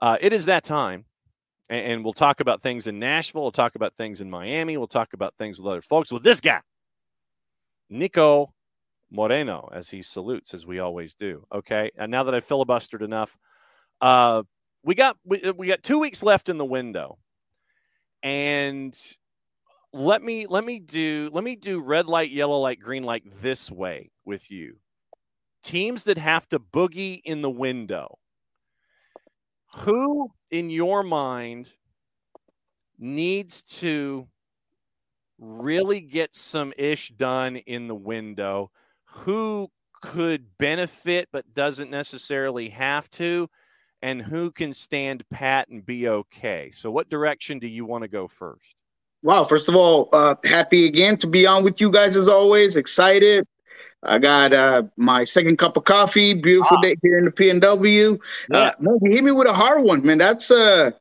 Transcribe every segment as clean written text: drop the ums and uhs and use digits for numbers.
It is that time, and we'll talk about things in Nashville. We'll talk about things in Miami. We'll talk about things with other folks. With this guy, Niko Moreno, as he salutes, as we always do. Okay, and now that I've filibustered enough, we got 2 weeks left in the window, and let me do red light, yellow light, green light this way with you. Teams that have to boogie in the window. Who, in your mind, needs to really get some ish done in the window? Who could benefit but doesn't necessarily have to? And who can stand pat and be okay? So what direction do you want to go first? Wow. First of all, happy again to be on with you guys as always. Excited. I got my second cup of coffee. Beautiful day here in the PNW. Yes. Man, you hit me with a hard one, man. That's a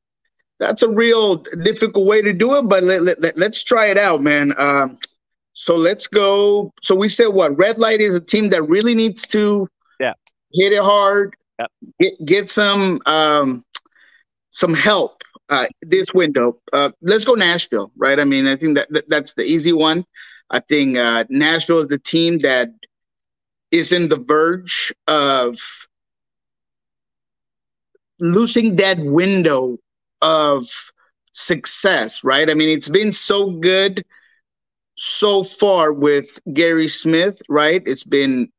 real difficult way to do it, but let's try it out, man. So let's go. So we said what? Red Light is a team that really needs to hit it hard, get some help this window. Let's go Nashville, right? I mean, I think that's the easy one. I think Nashville is the team that is in the verge of losing that window of success, right? I mean, it's been so good so far with Gary Smith, right? It's been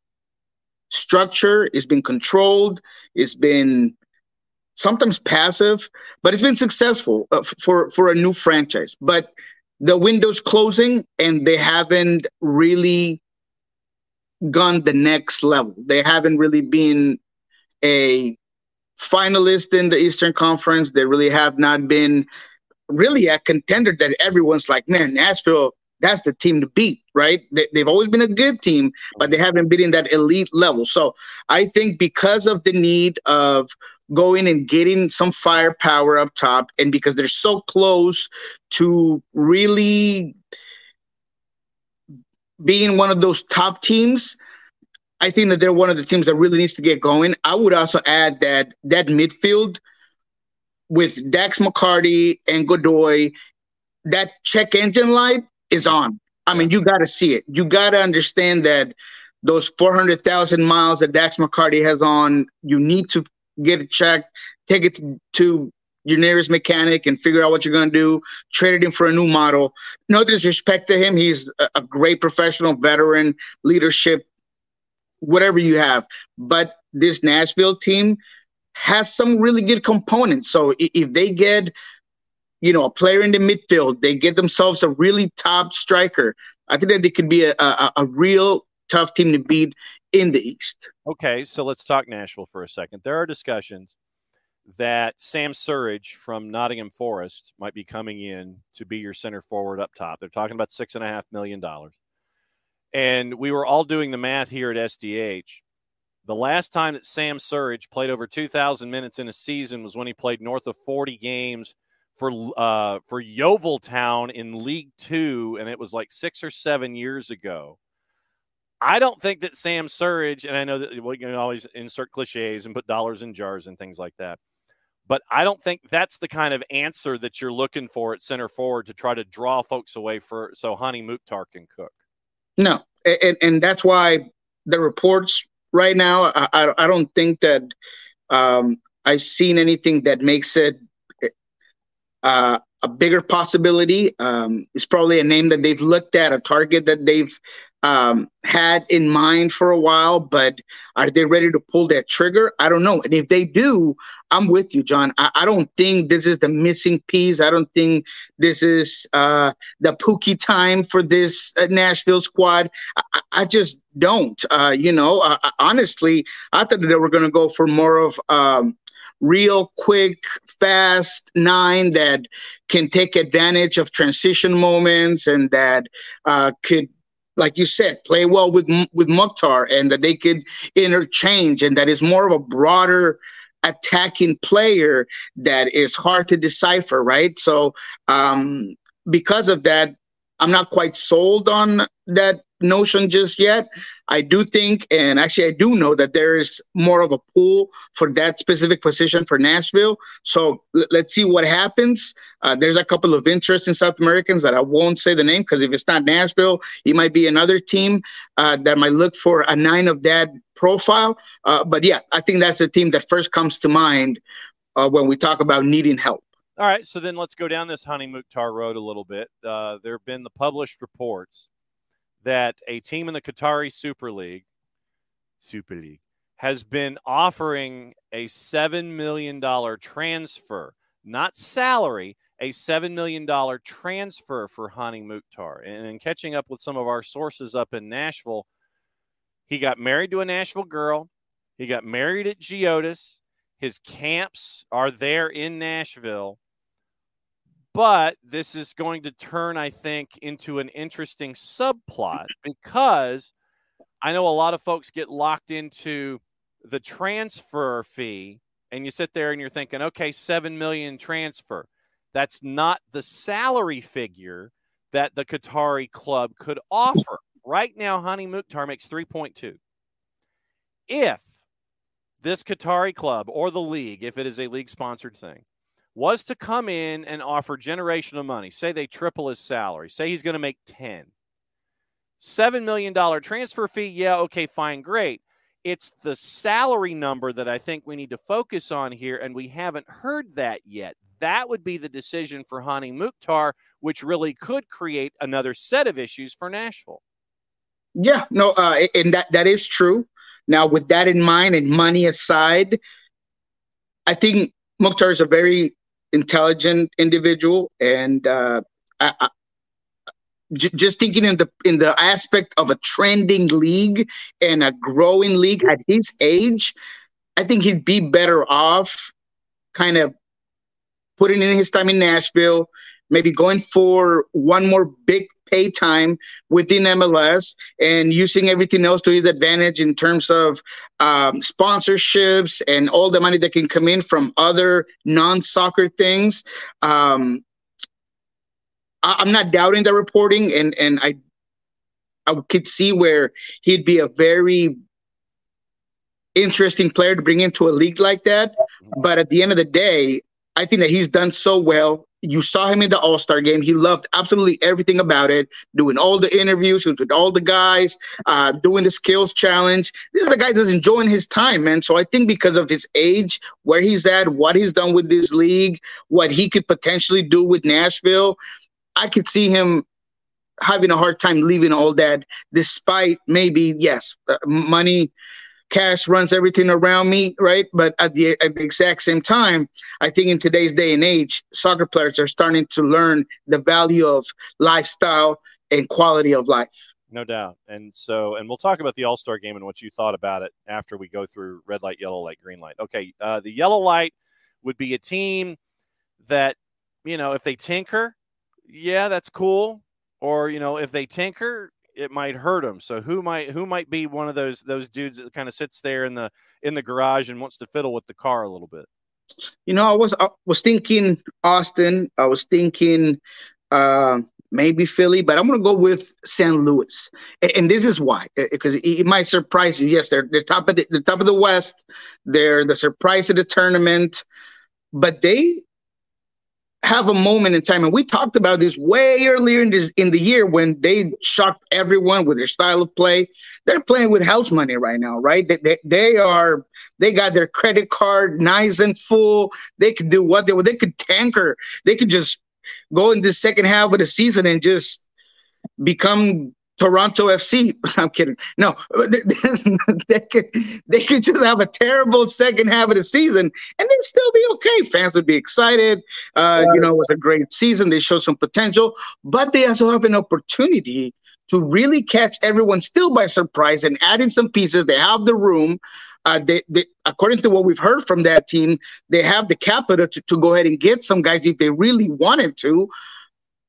structure, it's been controlled, it's been sometimes passive, but it's been successful for a new franchise. But the window's closing, and they haven't really gone the next level. They haven't really been a finalist in the Eastern Conference. They really have not been really a contender that everyone's like, man, Nashville, that's the team to beat, right? They've always been a good team, but they haven't been in that elite level. So I think because of the need of going and getting some firepower up top, and because they're so close to really being one of those top teams, I think that they're one of the teams that really needs to get going. I would also add that midfield with Dax McCarty and Godoy, that check engine light is on. I mean, you got to see it. You got to understand that those 400,000 miles that Dax McCarty has on, you need to get it checked, take it to your nearest mechanic and figure out what you're going to do, trade it in for a new model. No disrespect to him. He's a great professional, veteran, leadership, whatever you have. But this Nashville team has some really good components. So if they get, a player in the midfield, they get themselves a really top striker, I think that it could be a real tough team to beat in the East. Okay, so let's talk Nashville for a second. There are discussions that Sam Surridge from Nottingham Forest might be coming in to be your center forward up top. They're talking about $6.5 million. And we were all doing the math here at SDH. The last time that Sam Surridge played over 2,000 minutes in a season was when he played north of 40 games for Yeoviltown in League Two, and it was like 6 or 7 years ago. I don't think that Sam Surridge, and I know that we can always insert cliches and put dollars in jars and things like that, but I don't think that's the kind of answer that you're looking for at center forward to try to draw folks away so Hani Mukhtar can cook. No, and that's why the reports right now, I don't think that I've seen anything that makes it a bigger possibility. It's probably a name that they've looked at, a target that they've had in mind for a while, but are they ready to pull that trigger? I don't know. And if they do, I'm with you, John. I don't think this is the missing piece. I don't think this is the Pookie time for this Nashville squad. I just don't. Honestly, I thought that they were going to go for more of real quick, fast 9 that can take advantage of transition moments and that could, like you said, play well with Mukhtar, and that they could interchange, and that is more of a broader attacking player that is hard to decipher, right? So because of that, I'm not quite sold on that notion just yet. I do think, and actually I do know that there is more of a pool for that specific position for Nashville. So let's see what happens. There's a couple of interesting South Americans that I won't say the name, because if it's not Nashville, it might be another team that might look for a 9 of that profile. But yeah, I think that's the team that first comes to mind when we talk about needing help. All right, so then let's go down this Hany Mukhtar road a little bit. There have been the published reports that a team in the Qatari Super League has been offering a $7 million transfer, not salary, a $7 million transfer for Hany Mukhtar. And in catching up with some of our sources up in Nashville, he got married to a Nashville girl. He got married at Geodis. His camps are there in Nashville. But this is going to turn, I think, into an interesting subplot, because I know a lot of folks get locked into the transfer fee, and you sit there and you're thinking, okay, $7 million transfer. That's not the salary figure that the Qatari club could offer. Right now, Hany Mukhtar makes 3.2. If this Qatari club or the league, if it is a league-sponsored thing, was to come in and offer generational money, say they triple his salary, say he's going to make 10. $7 million transfer fee, yeah, okay, fine, great. It's the salary number that I think we need to focus on here, and we haven't heard that yet. That would be the decision for Hany Mukhtar, which really could create another set of issues for Nashville. Yeah, no, and that is true. Now, with that in mind and money aside, I think Mukhtar is a very intelligent individual, and just thinking in the aspect of a trending league and a growing league at his age, I think he'd be better off kind of putting in his time in Nashville, maybe going for one more big pay time within MLS and using everything else to his advantage in terms of sponsorships and all the money that can come in from other non-soccer things. I'm not doubting the reporting, and I could see where he'd be a very interesting player to bring into a league like that. But at the end of the day, I think that he's done so well. You saw him in the All-Star Game. He loved absolutely everything about it, doing all the interviews with all the guys, doing the skills challenge. This is a guy that's enjoying his time, man. So I think because of his age, where he's at, what he's done with this league, what he could potentially do with Nashville, I could see him having a hard time leaving all that, despite maybe, yes, money, cash runs everything around me, right? But at the exact same time, I think in today's day and age, soccer players are starting to learn the value of lifestyle and quality of life. No doubt. And we'll talk about the All-Star Game and what you thought about it after we go through red light, yellow light, green light. Okay, the yellow light would be a team that, if they tinker, yeah, that's cool. Or, if they tinker, it might hurt them. So who might be one of those dudes that kind of sits there in the garage and wants to fiddle with the car a little bit? I was thinking Austin. I was thinking maybe Philly, but I'm going to go with St. Louis. And this is why, because it might surprise you. Yes, they're top of the West. They're the surprise of the tournament, but they have a moment in time, and we talked about this way earlier in the year when they shocked everyone with their style of play. They're playing with house money right now, right? They got their credit card nice and full. They could do what they could tanker. They could just go in the second half of the season and just become Toronto FC. I'm kidding. No, they could just have a terrible second half of the season and then still be okay. Fans would be excited. It was a great season. They showed some potential, but they also have an opportunity to really catch everyone still by surprise and add in some pieces. They have the room. They according to what we've heard from that team, they have the capital to go ahead and get some guys if they really wanted to.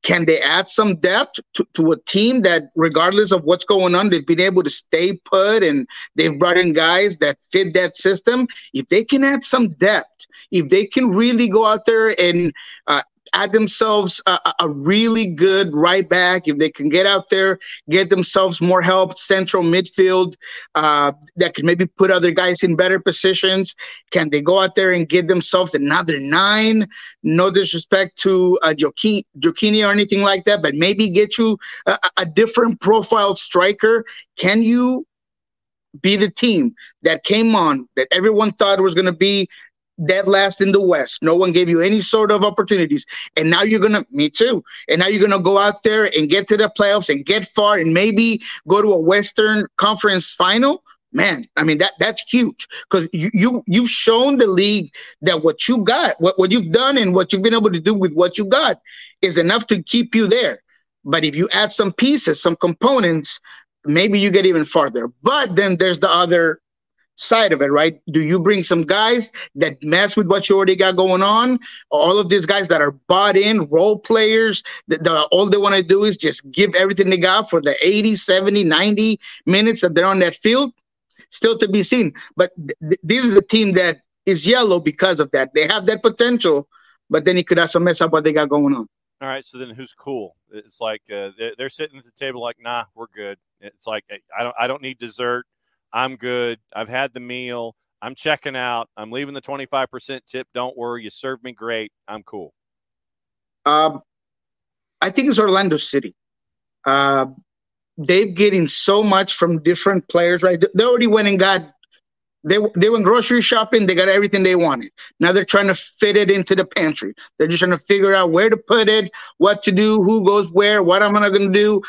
Can they add some depth to a team that, regardless of what's going on, they've been able to stay put and they've brought in guys that fit that system? If they can add some depth, if they can really go out there and add themselves a really good right back, if they can get out there, get themselves more help, central midfield, that can maybe put other guys in better positions. Can they go out there and get themselves another 9? No disrespect to Giochini or anything like that, but maybe get you a different profile striker. Can you be the team that came on, that everyone thought was going to be dead last in the West? No one gave you any sort of opportunities. And now you're going to, me too. And now you're going to go out there and get to the playoffs and get far and maybe go to a Western Conference final. Man, I mean, that's huge, because you've shown the league that what you got, what you've done and what you've been able to do with what you got is enough to keep you there. But if you add some pieces, some components, maybe you get even farther. But then there's the other side of it, right? Do you bring some guys that mess with what you already got going on? All of these guys that are bought in, role players, that all they want to do is just give everything they got for the 80, 70, 90 minutes that they're on that field? Still to be seen. But this is a team that is yellow because of that. They have that potential, but then it could also mess up what they got going on. All right, so then who's cool? It's like they're sitting at the table like, nah, we're good. It's like, I don't need dessert. I'm good. I've had the meal. I'm checking out. I'm leaving the 25% tip. Don't worry. You served me great. I'm cool. I think it's Orlando City. They're getting so much from different players, right? They already went and got, they went grocery shopping. They got everything they wanted. Now they're trying to fit it into the pantry. They're just trying to figure out where to put it, what to do, who goes where, what am I going to do.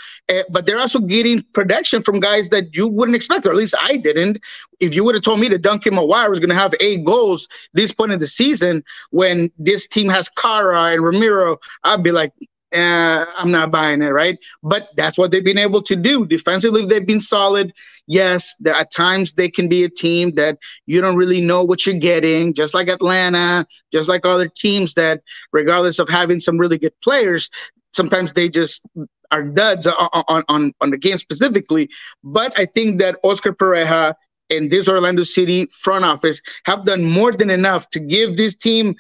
But they're also getting production from guys that you wouldn't expect, or at least I didn't. If you would have told me that Duncan Mawire was going to have 8 goals this point in the season when this team has Cara and Ramiro, I'd be like, I'm not buying it, right? But that's what they've been able to do. Defensively, they've been solid. Yes, at times they can be a team that you don't really know what you're getting, just like Atlanta, just like other teams that, regardless of having some really good players, sometimes they just are duds on the game specifically. But I think that Oscar Pereja and this Orlando City front office have done more than enough to give this team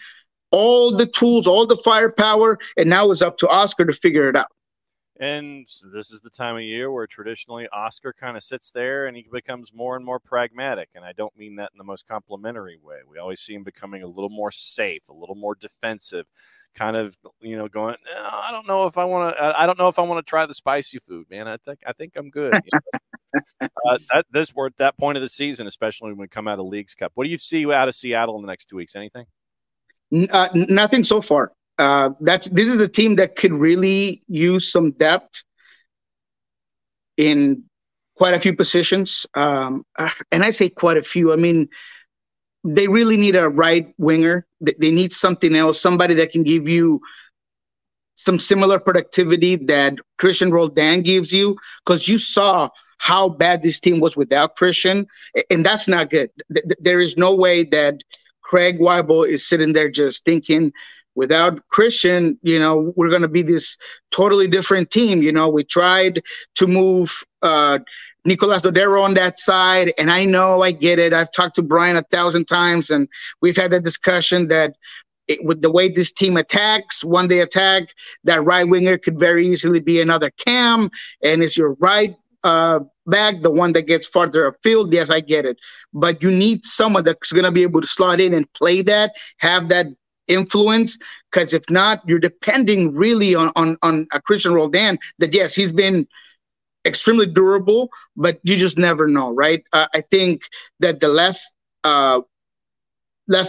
all the tools, all the firepower, and now it's up to Oscar to figure it out. And this is the time of year where traditionally Oscar kind of sits there and he becomes more and more pragmatic. And I don't mean that in the most complimentary way. We always see him becoming a little more safe, a little more defensive, kind of, going, no, I don't know if I want to try the spicy food, man. I think I'm good. We're at that point of the season, especially when we come out of Leagues Cup. What do you see out of Seattle in the next 2 weeks? Anything? Nothing so this is a team that could really use some depth in quite a few positions. And I say quite a few. I mean, they really need a right winger. They need something else, somebody that can give you some similar productivity that Christian Roldan gives you, because you saw how bad this team was without Christian, and that's not good. There is no way that Craig Weibel is sitting there just thinking, without Christian, we're going to be this totally different team. We tried to move Nicolas Dodero on that side, and I get it. I've talked to Brian 1,000 times, and we've had that discussion that with the way this team attacks, when they attack, that right winger could very easily be another Cam, and it's your right back, the one that gets farther afield. Yes, I get it. But you need someone that's going to be able to slot in and play that, have that influence, because if not, you're depending really on a Christian Roldan that, yes, he's been extremely durable, but you just never know, right? I think that the left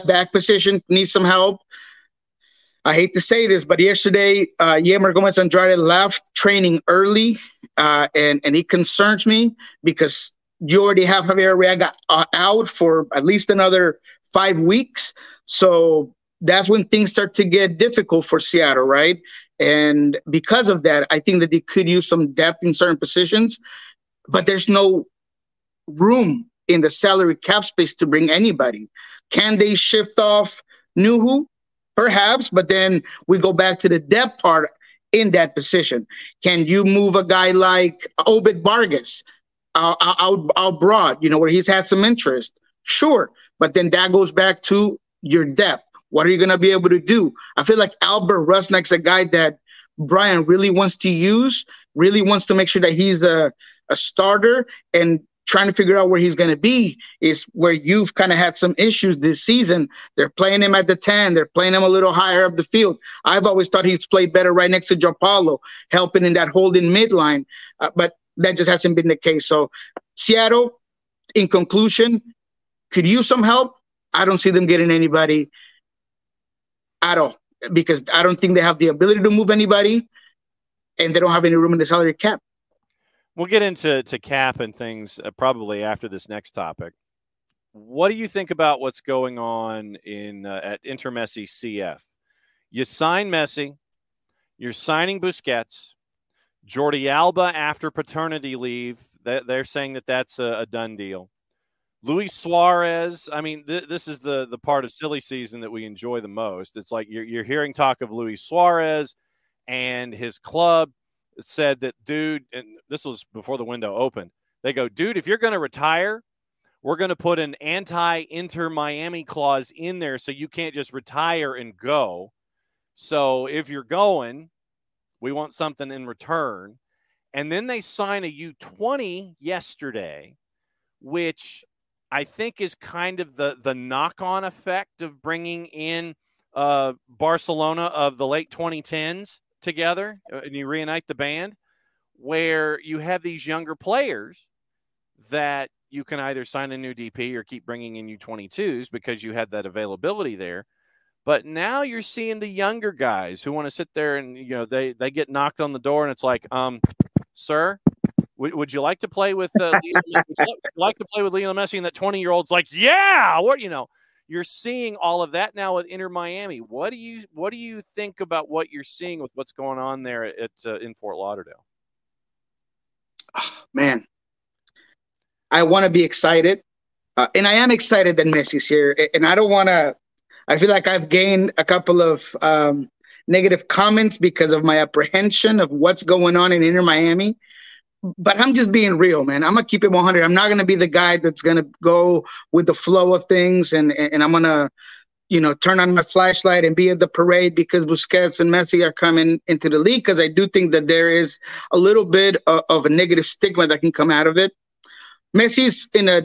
back position needs some help. I hate to say this, but yesterday, Yemer Gomez-Andrade left training early, and it concerns me because you already have Javier Arriaga out for at least another 5 weeks. So that's when things start to get difficult for Seattle, right? And because of that, I think that they could use some depth in certain positions, but there's no room in the salary cap space to bring anybody. Can they shift off Nuhu? Perhaps, but then we go back to the depth part in that position. Can you move a guy like Obed Vargas out broad, where he's had some interest? Sure, but then that goes back to your depth. What are you going to be able to do? I feel like Albert Rusnak's a guy that Brian really wants to use, really wants to make sure that he's a starter, and trying to figure out where he's going to be is where you've kind of had some issues this season. They're playing him at the 10. They're playing him a little higher up the field. I've always thought he's played better right next to Joao Paulo, helping in that holding midline, but that just hasn't been the case. So Seattle, in conclusion, could use some help. I don't see them getting anybody at all because I don't think they have the ability to move anybody, and they don't have any room in the salary cap. We'll get into cap and things probably after this next topic. What do you think about what's going on at Inter Messi CF? You sign Messi, you're signing Busquets, Jordi Alba after paternity leave. They're saying that's a done deal. Luis Suarez, I mean, this is the part of silly season that we enjoy the most. It's like you're hearing talk of Luis Suarez and his club said that, dude, and this was before the window opened, they go, dude, if you're going to retire, we're going to put an anti-Inter Miami clause in there so you can't just retire and go. So if you're going, we want something in return. And then they sign a U20 yesterday, which I think is kind of the knock-on effect of bringing in Barcelona of the late 2010s together, and you reunite the band, where you have these younger players that you can either sign a new DP or keep bringing in U22s because you had that availability there. But now you're seeing the younger guys who want to sit there and, they get knocked on the door and it's like, sir, would you like to play with Lionel Messi? And that 20-year-old's like, yeah, what, you're seeing all of that now with Inter Miami. What do you think about what you're seeing with what's going on there in Fort Lauderdale? Oh, man, I want to be excited, and I am excited that Messi's here. And I don't want to. I feel like I've gained a couple of negative comments because of my apprehension of what's going on in Inter Miami. But I'm just being real, man. I'm going to keep it 100. I'm not going to be the guy that's going to go with the flow of things and I'm going to, turn on my flashlight and be at the parade because Busquets and Messi are coming into the league, because I do think that there is a little bit of a negative stigma that can come out of it. Messi's in a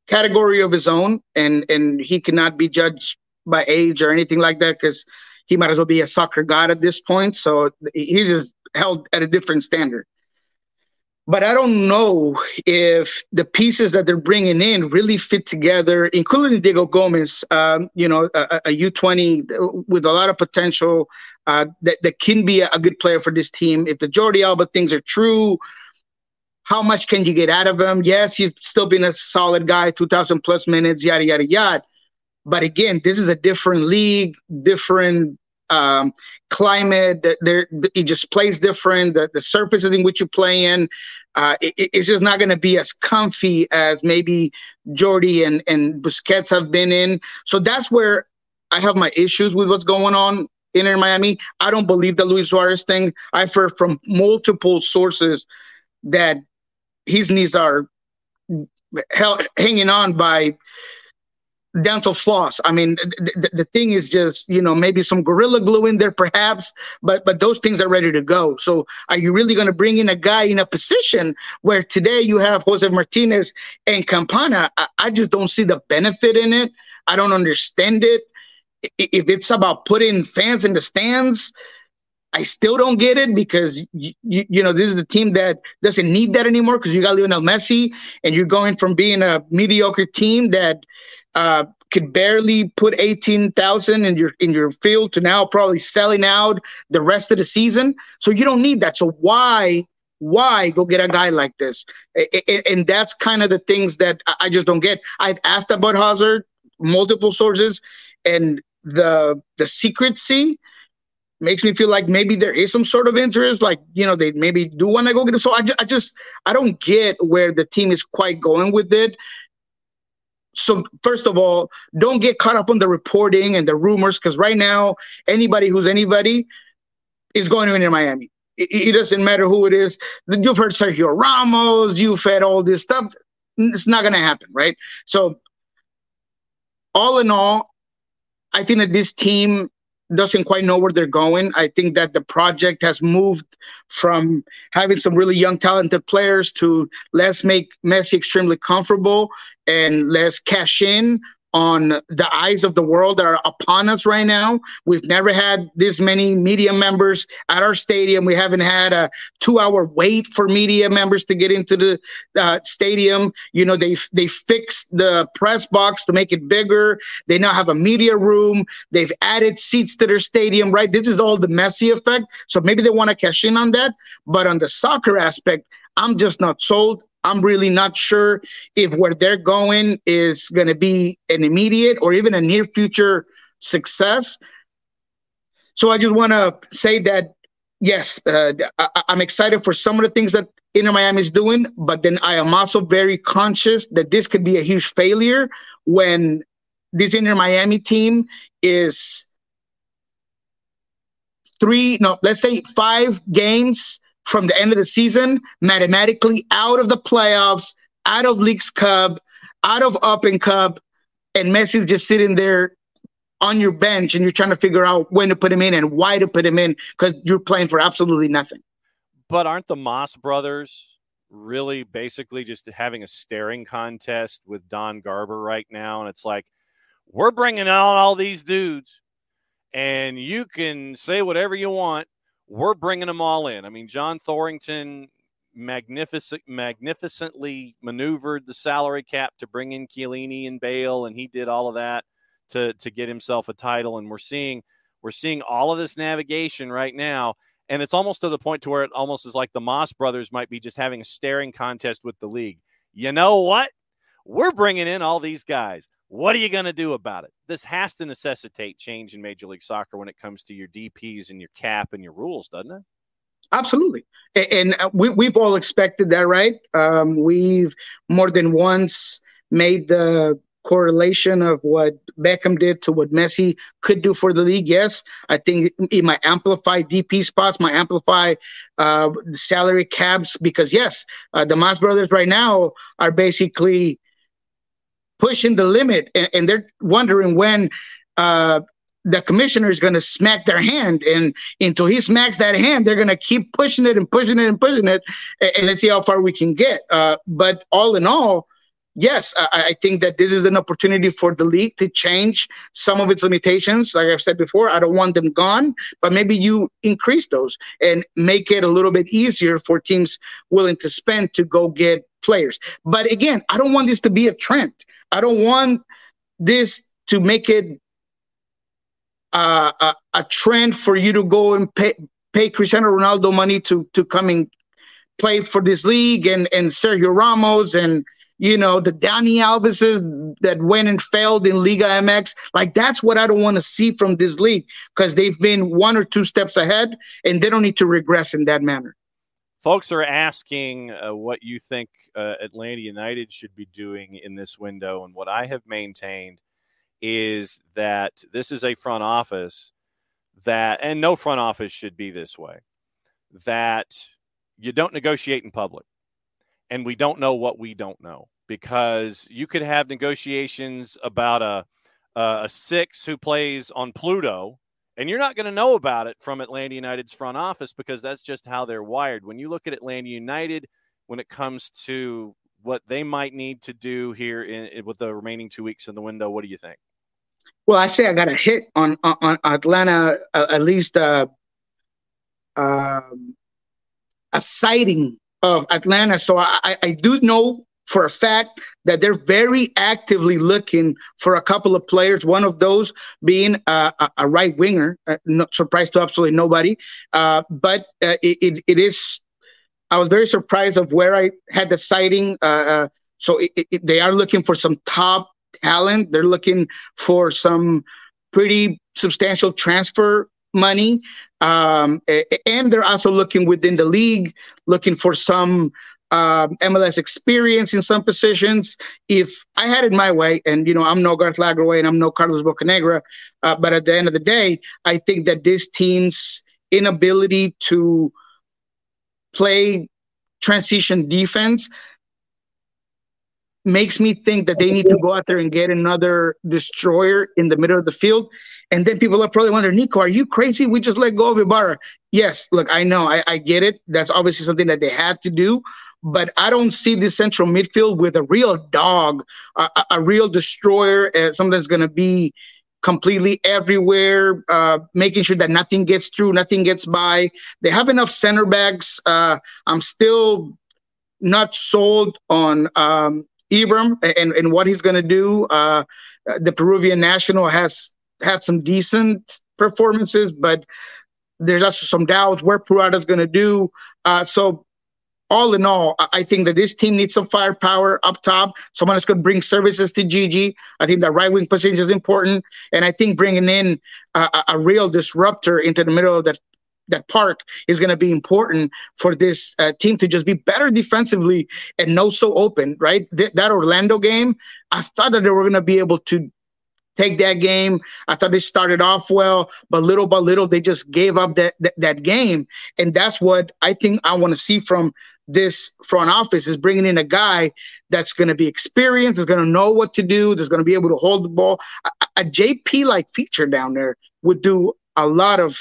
category of his own, and he cannot be judged by age or anything like that because he might as well be a soccer god at this point. So he's just held at a different standard. But I don't know if the pieces that they're bringing in really fit together, including Diego Gomez, a U20 with a lot of potential that can be a good player for this team. If the Jordi Alba things are true, how much can you get out of him? Yes, he's still been a solid guy, 2,000+ minutes, yada, yada, yada. But again, this is a different league, different climate. It just plays different. The surfaces in which you play in, it's just not going to be as comfy as maybe Jordi and Busquets have been in. So that's where I have my issues with what's going on in Miami. I don't believe the Luis Suarez thing. I've heard from multiple sources that his knees are hanging on by dental floss. I mean, the thing is just, maybe some Gorilla Glue in there perhaps, but those things are ready to go. So are you really going to bring in a guy in a position where today you have Jose Martinez and Campana? I just don't see the benefit in it. I don't understand it. If it's about putting fans in the stands, I still don't get it because, this is a team that doesn't need that anymore because you got Lionel Messi and you're going from being a mediocre team that could barely put 18,000 in your field to now probably selling out the rest of the season. So you don't need that. So why go get a guy like this? And that's kind of the things that I just don't get. I've asked about Hazard, multiple sources, and the secrecy makes me feel like maybe there is some sort of interest, like, they maybe do want to go get him. So I don't get where the team is quite going with it. So first of all, don't get caught up on the reporting and the rumors, because right now, anybody who's anybody is going to Inter Miami. It doesn't matter who it is. You've heard Sergio Ramos, you've had all this stuff. It's not going to happen, right? So all in all, I think that this team doesn't quite know where they're going. I think that the project has moved from having some really young, talented players to let's make Messi extremely comfortable and let's cash in on the eyes of the world that are upon us right now. We've never had this many media members at our stadium. We haven't had a 2-hour wait for media members to get into the stadium. You know, they fixed the press box to make it bigger. They now have a media room. They've added seats to their stadium, right? This is all the Messi effect. So maybe they want to cash in on that. But on the soccer aspect, I'm just not sold. I'm really not sure if where they're going is going to be an immediate or even a near future success. So I just want to say that, yes, I'm excited for some of the things that Inter Miami is doing, but then I am also very conscious that this could be a huge failure when this Inter Miami team is let's say 5 games from the end of the season, mathematically out of the playoffs, out of Leagues Cup, out of Up and Cup, and Messi's just sitting there on your bench and you're trying to figure out when to put him in and why to put him in because you're playing for absolutely nothing. But aren't the Moss brothers really basically just having a staring contest with Don Garber right now? And it's like, we're bringing out all these dudes and you can say whatever you want. We're bringing them all in. I mean, John Thornton magnificently maneuvered the salary cap to bring in Chiellini and Bale, and he did all of that to get himself a title. And we're seeing all of this navigation right now, and it's almost to the point to where it almost is like the Moss brothers might be just having a staring contest with the league. You know what? We're bringing in all these guys. What are you going to do about it? This has to necessitate change in Major League Soccer when it comes to your DPs and your cap and your rules, doesn't it? Absolutely. And we've all expected that, right? We've more than once made the correlation of what Beckham did to what Messi could do for the league. Yes, I think it might amplify DP spots, might amplify salary caps because, yes, the Mas brothers right now are basically pushing the limit, and they're wondering when the commissioner is going to smack their hand, and until he smacks that hand, they're going to keep pushing it and pushing it and pushing it, and let's see how far we can get. But all in all, yes, I think that this is an opportunity for the league to change some of its limitations. Like I've said before, I don't want them gone, but maybe you increase those and make it a little bit easier for teams willing to spend to go get players. But again, I don't want this to be a trend. I don't want this to make it a trend for you to go and pay Cristiano Ronaldo money to come and play for this league, and Sergio Ramos and, you know, the Dani Alveses that went and failed in Liga MX. Like, that's what I don't want to see from this league, because they've been 1 or 2 steps ahead and they don't need to regress in that manner. Folks are asking what you think Atlanta United should be doing in this window. And what I have maintained is that this is a front office that, and no front office should be this way, that you don't negotiate in public. And we don't know what we don't know, because you could have negotiations about a 6 who plays on Pluto, and you're not going to know about it from Atlanta United's front office, because that's just how they're wired. When you look at Atlanta United, when it comes to what they might need to do here with the remaining 2 weeks in the window, what do you think? Well, I say I got a hit on Atlanta, at least a sighting of Atlanta. So I do know for a fact that they're very actively looking for a couple of players, one of those being a right winger, not surprised to absolutely nobody. But it is, I was very surprised of where I had the sighting. So they are looking for some top talent. They're looking for some pretty substantial transfer money. And they're also looking within the league, looking for some MLS experience in some positions. If I had it my way, and, you know, I'm no Garth Lagerwey and I'm no Carlos Bocanegra, but at the end of the day, I think that this team's inability to play transition defense makes me think that they need to go out there and get another destroyer in the middle of the field. And then people are probably wondering, Niko, are you crazy? We just let go of Ibarra. Yes, look, I know, I get it. That's obviously something that they had to do. But I don't see this central midfield with a real dog, a real destroyer, something that's going to be completely everywhere, making sure that nothing gets through, nothing gets by. They have enough center backs. I'm still not sold on Ibram and what he's going to do. The Peruvian national has had some decent performances, but there's also some doubts where Purata's going to do. So all in all, I think that this team needs some firepower up top. Someone that's going to bring services to Gigi. I think that right wing position is important. And I think bringing in a real disruptor into the middle of that park is going to be important for this team to just be better defensively and no so open, right? That Orlando game, I thought that they were going to be able to take that game. I thought they started off well, but little by little, they just gave up that game. And that's what I think I want to see from this front office, is bringing in a guy that's going to be experienced, is going to know what to do, that's going to be able to hold the ball. A JP-like feature down there would do a lot of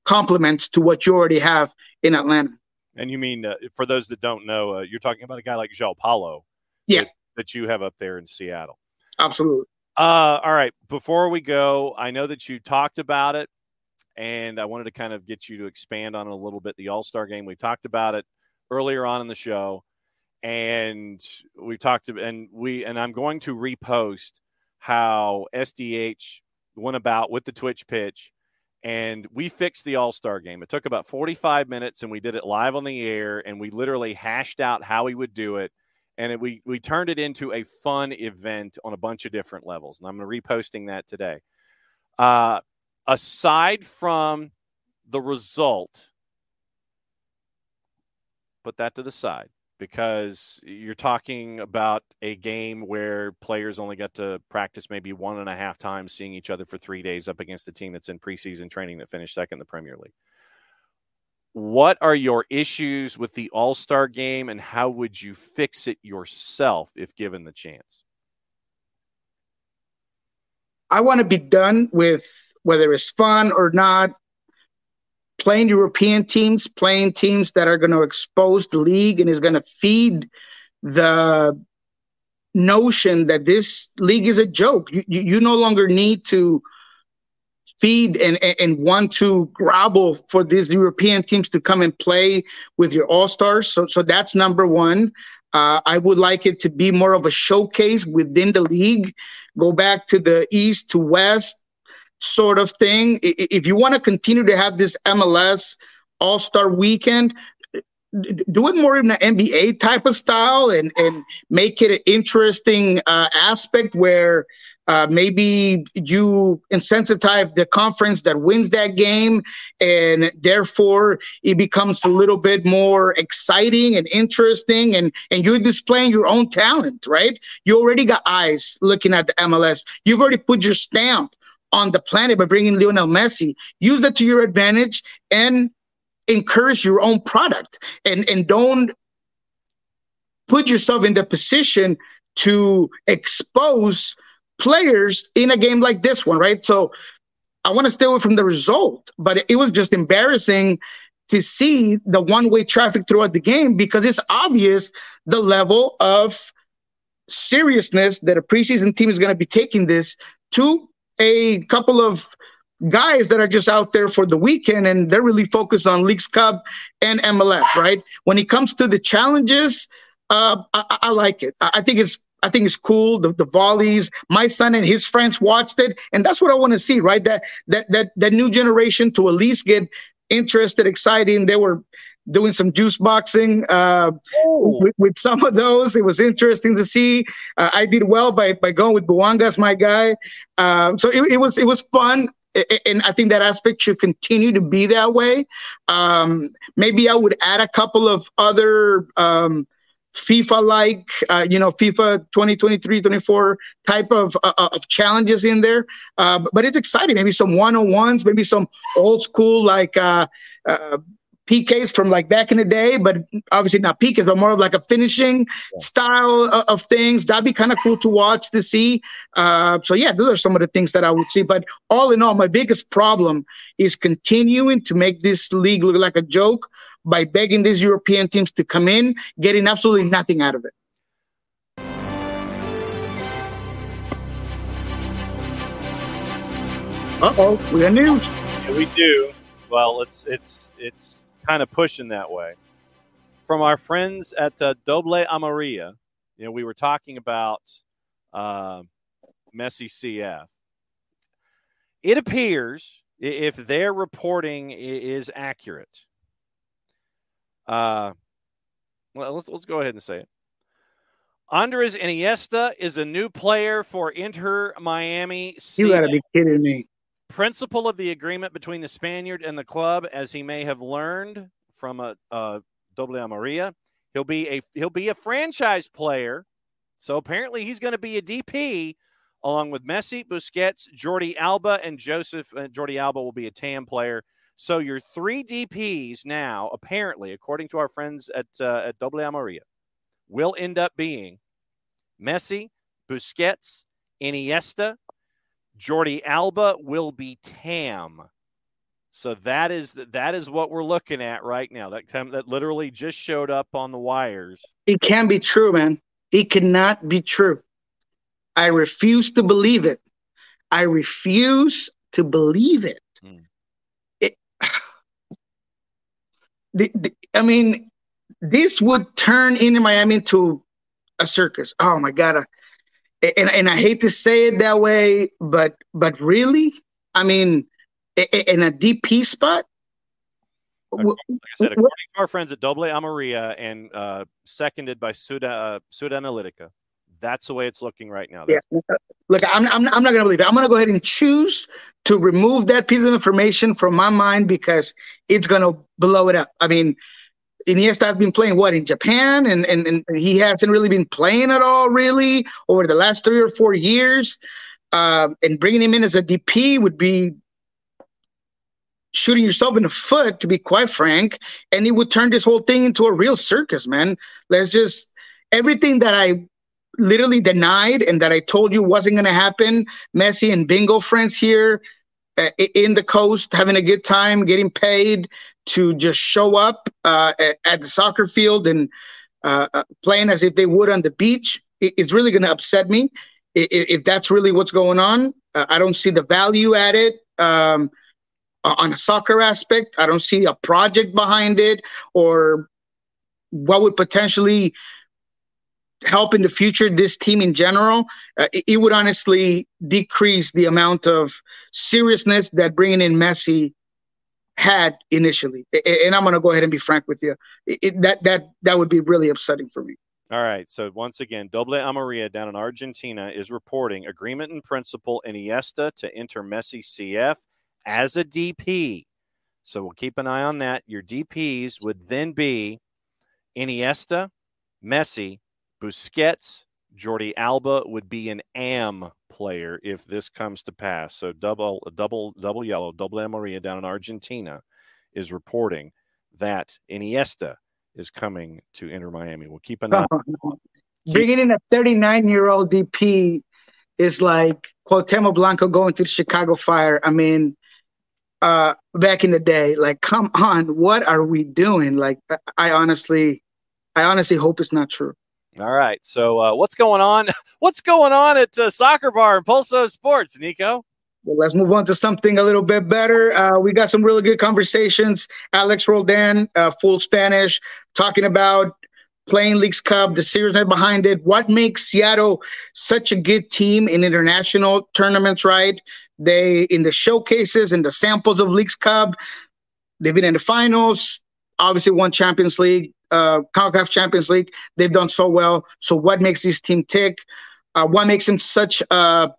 compliments to what you already have in Atlanta. And you mean, for those that don't know, you're talking about a guy like João Paulo, that you have up there in Seattle. Absolutely. All right. Before we go, I know that you talked about it, and I wanted to kind of get you to expand on it a little bit. The All-Star Game, we talked about it earlier on in the show, and we talked about, and I'm going to repost how SDH went about with the Twitch pitch, and we fixed the All-Star Game. It took about 45 minutes, and we did it live on the air, and we literally hashed out how we would do it. And we turned it into a fun event on a bunch of different levels. And I'm going to reposting that today. Aside from the result, put that to the side, because you're talking about a game where players only got to practice maybe 1.5 times, seeing each other for 3 days up against a team that's in preseason training that finished second in the Premier League. What are your issues with the All-Star Game, and how would you fix it yourself if given the chance? I want to be done with, whether it's fun or not, playing European teams, playing teams that are going to expose the league and is going to feed the notion that this league is a joke. You no longer need to feed and want to grovel for these European teams to come and play with your all-stars. So that's number one. I would like it to be more of a showcase within the league, go back to the east to west sort of thing. If you want to continue to have this MLS All-Star weekend, do it more in an NBA type of style and make it an interesting aspect where maybe you insensitize the conference that wins that game, and therefore it becomes a little bit more exciting and interesting, and you're displaying your own talent, right? You already got eyes looking at the MLS. You've already put your stamp on the planet by bringing Lionel Messi. Use that to your advantage and encourage your own product, and don't put yourself in the position to expose players in a game like this one, right? So I want to stay away from the result, but it was just embarrassing to see the one-way traffic throughout the game, because it's obvious the level of seriousness that a preseason team is going to be taking this to a couple of guys that are just out there for the weekend, and they're really focused on Leagues Cup and MLS, right? When it comes to the challenges, I like it. I think it's cool. The volleys. My son and his friends watched it, and that's what I want to see, right? That new generation to at least get interested, exciting. They were doing some juice boxing with some of those. It was interesting to see. I did well by going with Buwanga's my guy. So it was fun. And I think that aspect should continue to be that way. Maybe I would add a couple of other FIFA-like, FIFA 2023-24 type of challenges in there. But it's exciting. Maybe some one-on-ones, maybe some old school, like PKs from like back in the day, but obviously not PKs, but more of like a finishing style of things. That'd be kind of cool to watch, to see. So yeah, those are some of the things that I would see. But all in all, my biggest problem is continuing to make this league look like a joke by begging these European teams to come in, getting absolutely nothing out of it. Uh-oh, we got news. Yeah, we do. Well, it's kind of pushing that way. From our friends at Doble Amarilla, we were talking about Messi CF. It appears, if their reporting is accurate, well, let's go ahead and say it. Andres Iniesta is a new player for Inter Miami CF. You gotta be kidding me. Principle of the agreement between the Spaniard and the club, as he may have learned from a Doble Amarilla, he'll be a franchise player. So apparently he's going to be a DP along with Messi, Busquets, Jordi Alba, and Joseph. Jordi Alba will be a TAM player. So your 3 DPs now, apparently, according to our friends at Doble Amarilla, will end up being Messi, Busquets, Iniesta. Jordi Alba will be TAM. So that is what we're looking at right now. That literally just showed up on the wires. It can't be true, man. It cannot be true. I refuse to believe it. I refuse to believe it. I mean, this would turn Inter Miami into a circus. Oh my God. And I hate to say it that way, but really, I mean, in a DP spot. Like I said, according to our friends at Doble Amarilla and seconded by Suda Analytica, that's the way it's looking right now. Yeah. Look, I'm not going to believe it. I'm going to go ahead and choose to remove that piece of information from my mind because it's going to blow it up. I mean, Iniesta has been playing in Japan, and he hasn't really been playing at all, really, over the last 3 or 4 years. And bringing him in as a DP would be shooting yourself in the foot, to be quite frank. And it would turn this whole thing into a real circus, man. Everything that I literally denied and that I told you wasn't going to happen. Messi and bingo friends here in the coast, having a good time, getting paid to just show up at the soccer field and playing as if they would on the beach. It's really going to upset me if that's really what's going on. I don't see the value at it on a soccer aspect. I don't see a project behind it or what would potentially help in the future this team in general. It would honestly decrease the amount of seriousness that bringing in Messi had initially. And I'm going to go ahead and be frank with you. That would be really upsetting for me. All right. So once again, Doble Amarilla down in Argentina is reporting agreement in principle Iniesta to enter Messi CF as a DP. So we'll keep an eye on that. Your DPs would then be Iniesta, Messi, Busquets, Jordi Alba would be an AM player if this comes to pass. So double yellow, Doble Amarilla down in Argentina is reporting that Iniesta is coming to Inter Miami. We'll keep an eye. Bringing in a 39-year-old DP is like Cuauhtemoc Blanco going to the Chicago Fire. I mean, back in the day, like, come on, what are we doing? Like, I honestly hope it's not true. All right. So what's going on? What's going on at Soccer Bar and Pulso Sports, Niko? Well, let's move on to something a little bit better. We got some really good conversations. Alex Roldan, full Spanish, talking about playing Leagues Cup, the seriousness behind it. What makes Seattle such a good team in international tournaments, right? They, in the showcases and the samples of Leagues Cup, they've been in the finals, obviously won Champions League. CONCACAF Champions League, they've done so well. So what makes this team tick? What makes him such a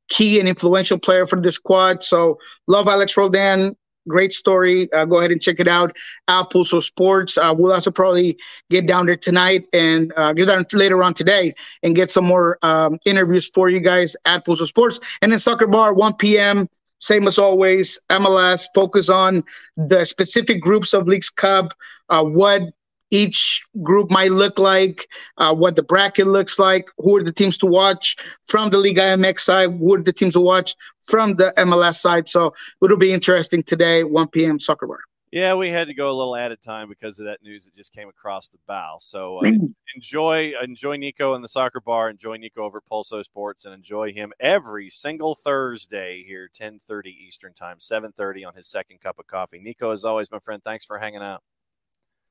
key and influential player for the squad? So love Alex Roldan. Great story. Go ahead and check it out at Pulso Sports. We'll also probably get down there tonight and get down later on today and get some more interviews for you guys at Pulso Sports. And then Soccer Bar, 1 p.m. same as always, MLS, focus on the specific groups of Leagues Cup, what each group might look like, what the bracket looks like, who are the teams to watch from the Liga MX side, who are the teams to watch from the MLS side. So it'll be interesting today, 1 p.m. Soccer Bar. Yeah, we had to go a little added time because of that news that just came across the bow. So enjoy Niko in the Soccer Bar, enjoy Niko over at Pulso Sports, and enjoy him every single Thursday here, 10:30 Eastern Time, 7:30 on his second cup of coffee. Niko, as always, my friend, thanks for hanging out.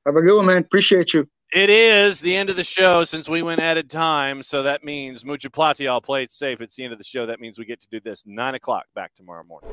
Have a good one, man. Appreciate you. It is the end of the show since we went added time, so that means mucha plati, I'll play it safe. It's the end of the show. That means we get to do this 9 o'clock back tomorrow morning.